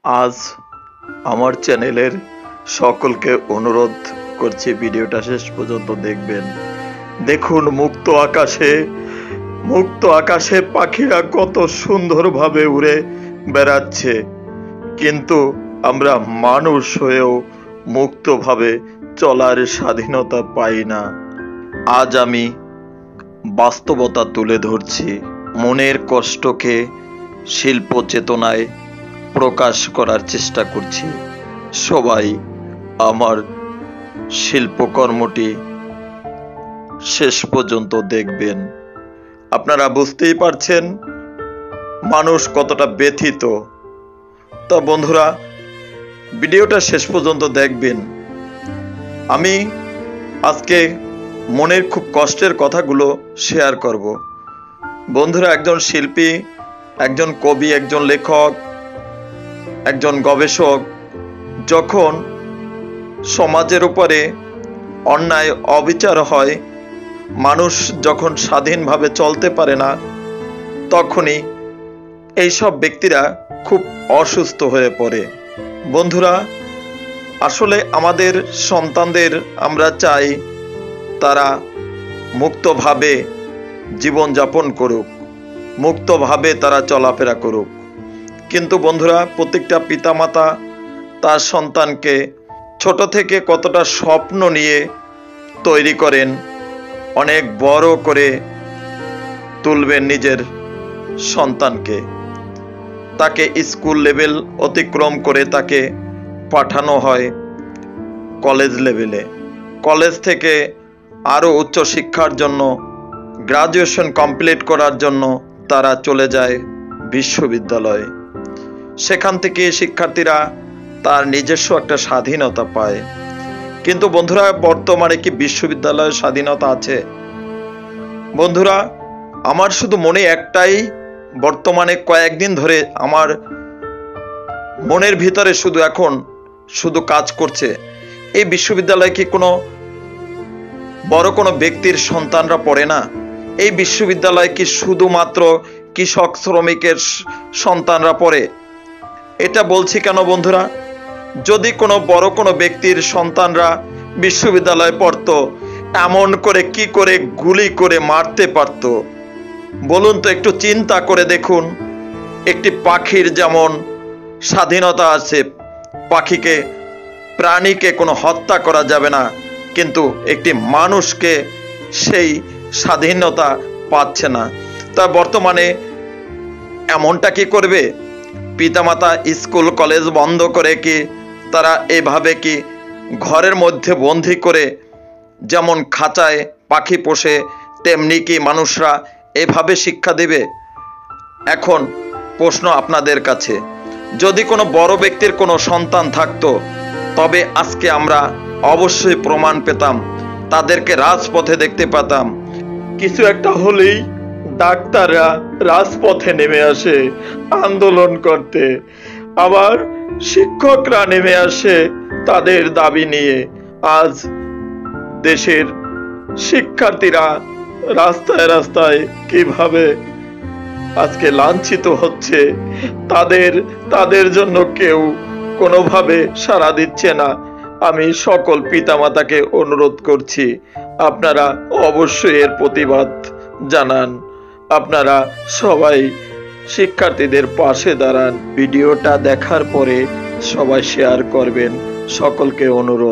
আজ আমার চ্যানেলের সকলকে অনুরোধ করছি ভিডিওটা শেষ পর্যন্ত দেখবেন। দেখুন মুক্ত আকাশে পাখিরা কত সুন্দরভাবে উড়ে বেড়াচ্ছে, কিন্তু আমরা মানুষ হয়েও মুক্তভাবে চলার স্বাধীনতা পাই না। আজ আমি বাস্তবতা তুলে ধরছি, মনের কষ্টকে শিল্প চেতনায় প্রকাশ করার চেষ্টা করছি। সবাই আমার শিল্পকর্মটি শেষ পর্যন্ত দেখবেন। আপনারা বুঝতেই পারছেন মানুষ কতটা ব্যথিত। তো বন্ধুরা, ভিডিওটা শেষ পর্যন্ত দেখবেন। আমি আজকে মনের খুব কষ্টের কথাগুলো শেয়ার করব। বন্ধুরা, একজন শিল্পী, একজন কবি, একজন লেখক, একজন গবেষক যখন সমাজের উপরে অন্যায় অবিচার হয়, মানুষ যখন স্বাধীনভাবে চলতে পারে না, তখনই এইসব ব্যক্তিরা খুব অসুস্থ হয়ে পড়ে। বন্ধুরা, আসলে আমাদের সন্তানদের আমরা চাই তারা মুক্তভাবে জীবনযাপন করুক, মুক্তভাবে তারা চলাফেরা করুক। কিন্তু বন্ধুরা, প্রত্যেকটা পিতামাতা তার সন্তানকে ছোট থেকে কতটা স্বপ্ন নিয়ে তৈরি করেন, অনেক বড় করে তুলবেন নিজের সন্তানকে। তাকে স্কুল লেভেল অতিক্রম করে তাকে পাঠানো হয় কলেজ লেভেলে। কলেজ থেকে আরও উচ্চ শিক্ষার জন্য, গ্রাজুয়েশন কমপ্লিট করার জন্য তারা চলে যায় বিশ্ববিদ্যালয়ে। সেখান থেকে শিক্ষার্থীরা তার নিজস্ব একটা স্বাধীনতা পায়। কিন্তু বন্ধুরা, বর্তমানে কি বিশ্ববিদ্যালয়ের স্বাধীনতা আছে? বন্ধুরা, আমার শুধু মনে একটাই, বর্তমানে কয়েকদিন ধরে আমার মনের ভিতরে শুধু কাজ করছে, এই বিশ্ববিদ্যালয়ে কি কোনো বড় কোনো ব্যক্তির সন্তানরা পড়ে না? এই বিশ্ববিদ্যালয়ে কি শুধুমাত্র কৃষক শ্রমিকের সন্তানরা পড়ে? এটা বলছি কেন বন্ধুরা, যদি কোনো বড় কোনো ব্যক্তির সন্তানরা বিশ্ববিদ্যালয়ে পড়তো, এমন করে কি করে গুলি করে মারতে পারতো বলুন তো? একটু চিন্তা করে দেখুন। একটি পাখির যেমন স্বাধীনতা আছে, প্রাণীকে কোনো হত্যা করা যাবে না, কিন্তু একটি মানুষকে সেই স্বাধীনতা পাচ্ছে না। তা বর্তমানে এমনটা কি করবে? পিতামাতা স্কুল কলেজ বন্ধ করে কি তারা এভাবে কি ঘরের মধ্যে বন্দি করে, যেমন খাঁচায় পাখি পোষে, তেমনি কি মানুষরা এভাবে শিক্ষা দেবে? এখন প্রশ্ন আপনাদের কাছে, যদি কোনো বড় ব্যক্তির কোনো সন্তান থাকতো, তবে আজকে আমরা অবশ্যই প্রমাণ পেতাম, তাদেরকে রাজপথে দেখতে পেতাম। কিছু একটা হলেই ডাক্তাররা রাজপথে নেমে আসে আন্দোলন করতে, আবার শিক্ষকরা নেমে আসে তাদের দাবি নিয়ে। আজ দেশের শিক্ষার্থীরা রাস্তায় রাস্তায় কিভাবে আজকে লাঞ্ছিত হচ্ছে, তাদের জন্য কেউ কোনোভাবে সাড়া দিচ্ছে না। আমি সকল পিতামাতাকে অনুরোধ করছি, আপনারা অবশ্যই এর প্রতিবাদ জানান। আপনারা সবাই শিক্ষার্থীদের পাশে দাঁড়ান। ভিডিওটা দেখার পরে সবাই শেয়ার করবেন, সকলকে অনুরোধ।